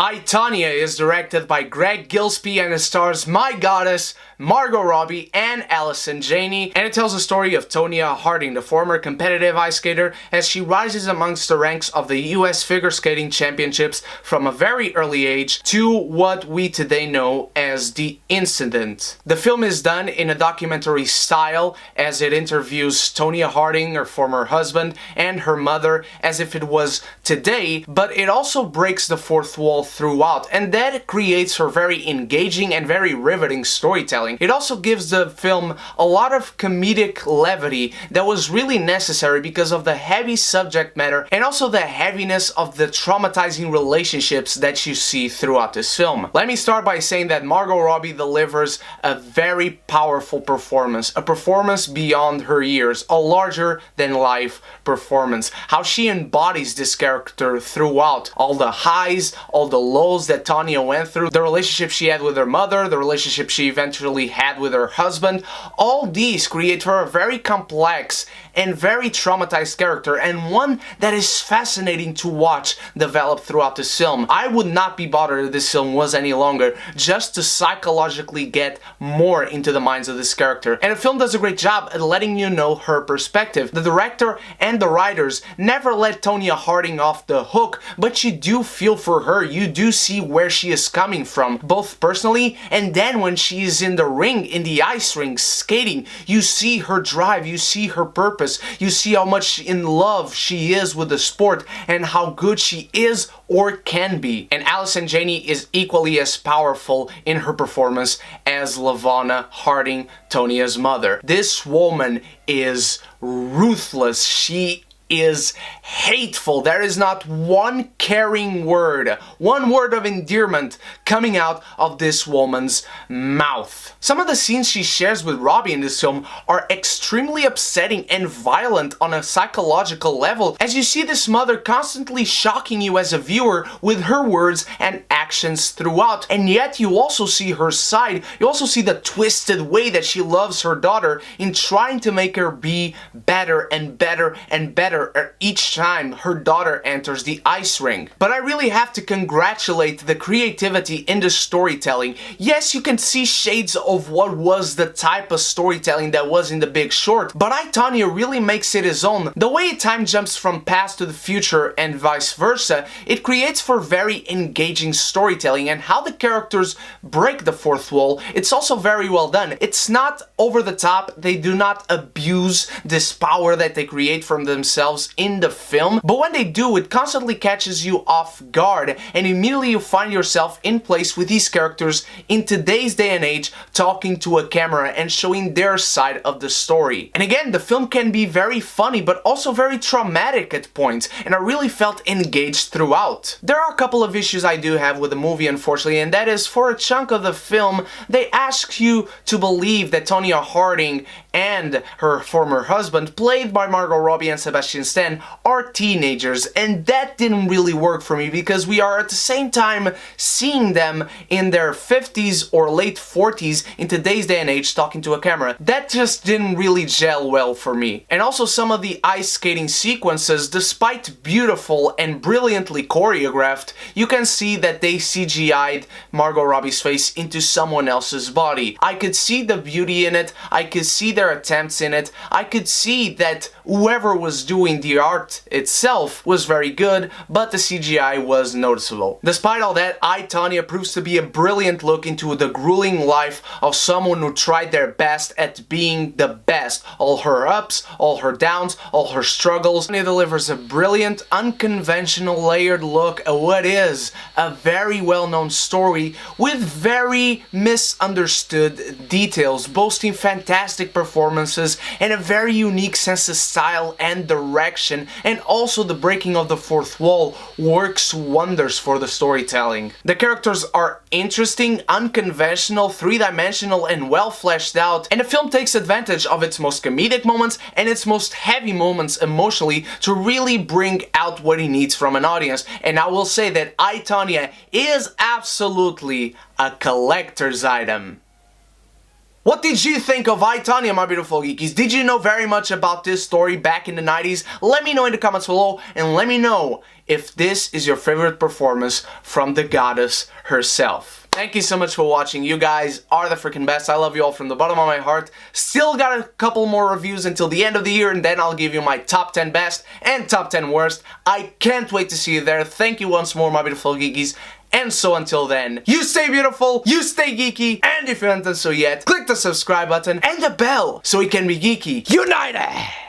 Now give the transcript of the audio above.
I, Tonya is directed by Greg Gillespie and it stars my goddess, Margot Robbie and Allison Janney, and it tells the story of Tonya Harding, the former competitive ice skater, as she rises amongst the ranks of the US Figure Skating Championships from a very early age to what we today know as the incident. The film is done in a documentary style as it interviews Tonya Harding, her former husband, and her mother as if it was today, but it also breaks the fourth wall throughout, and that creates her very engaging and very riveting storytelling. It also gives the film a lot of comedic levity that was really necessary because of the heavy subject matter and also the heaviness of the traumatizing relationships that you see throughout this film. Let me start by saying that Margot Robbie delivers a very powerful performance, a performance beyond her years, a larger than life performance. How she embodies this character throughout, all the highs, all the lows that Tonya went through, the relationship she had with her mother, the relationship she eventually had with her husband. All these create for a very complex and very traumatized character, and one that is fascinating to watch develop throughout this film. I would not be bothered if this film was any longer, just to psychologically get more into the minds of this character. And the film does a great job at letting you know her perspective. The director and the writers never let Tonya Harding off the hook, but you do feel for her. You do see where she is coming from, both personally and then when she is in the ring, in the ice ring, skating. You see her drive, you see her purpose, you see how much in love she is with the sport and how good she is or can be. And Allison Janney is equally as powerful in her performance as Lavonna Harding, Tonya's mother. This woman is ruthless. She is hateful. There is not one caring word, one word of endearment coming out of this woman's mouth. Some of the scenes she shares with Robbie in this film are extremely upsetting and violent on a psychological level, as you see this mother constantly shocking you as a viewer with her words and actions throughout, and yet you also see her side. You also see the twisted way that she loves her daughter in trying to make her be better and better and better each time her daughter enters the ice rink. But I really have to congratulate the creativity in the storytelling. Yes, you can see shades of what was the type of storytelling that was in The Big Short, but I, Tonya, really makes it his own. The way time jumps from past to the future and vice versa, it creates for very engaging storytelling, and how the characters break the fourth wall, it's also very well done. It's not over the top, they do not abuse this power that they create from themselves in the film, but when they do, it constantly catches you off guard, and immediately you find yourself in place with these characters in today's day and age, talking to a camera and showing their side of the story. And again, the film can be very funny but also very traumatic at points, and I really felt engaged throughout. There are a couple of issues I do have with the movie, unfortunately, and that is, for a chunk of the film, they ask you to believe that Tonya Harding and her former husband, played by Margot Robbie and Sebastian, are teenagers, and that didn't really work for me because we are at the same time seeing them in their 50s or late 40s in today's day and age talking to a camera. That just didn't really gel well for me. And also some of the ice skating sequences, despite beautiful and brilliantly choreographed, you can see that they CGI'd Margot Robbie's face into someone else's body. I could see the beauty in it, I could see their attempts in it, I could see that whoever was doing the art itself was very good, but the CGI was noticeable. Despite all that, I, Tonya proves to be a brilliant look into the grueling life of someone who tried their best at being the best. All her ups, all her downs, all her struggles. And it delivers a brilliant, unconventional, layered look at what is a very well-known story with very misunderstood details, boasting fantastic performances and a very unique sense of style and direction, and also the breaking of the fourth wall works wonders for the storytelling. The characters are interesting, unconventional, three-dimensional, and well fleshed out, and the film takes advantage of its most comedic moments and its most heavy moments emotionally to really bring out what it needs from an audience. And I will say that I, Tonya is absolutely a collector's item. What did you think of I, Tonya, my beautiful geekies? Did you know very much about this story back in the 90s? Let me know in the comments below, and let me know if this is your favorite performance from the goddess herself. Thank you so much for watching. You guys are the freaking best. I love you all from the bottom of my heart. Still got a couple more reviews until the end of the year, and then I'll give you my top 10 best and top 10 worst. I can't wait to see you there. Thank you once more, my beautiful geekies. And so until then, you stay beautiful, you stay geeky, and if you haven't done so yet, click the subscribe button and the bell so we can be geeky united!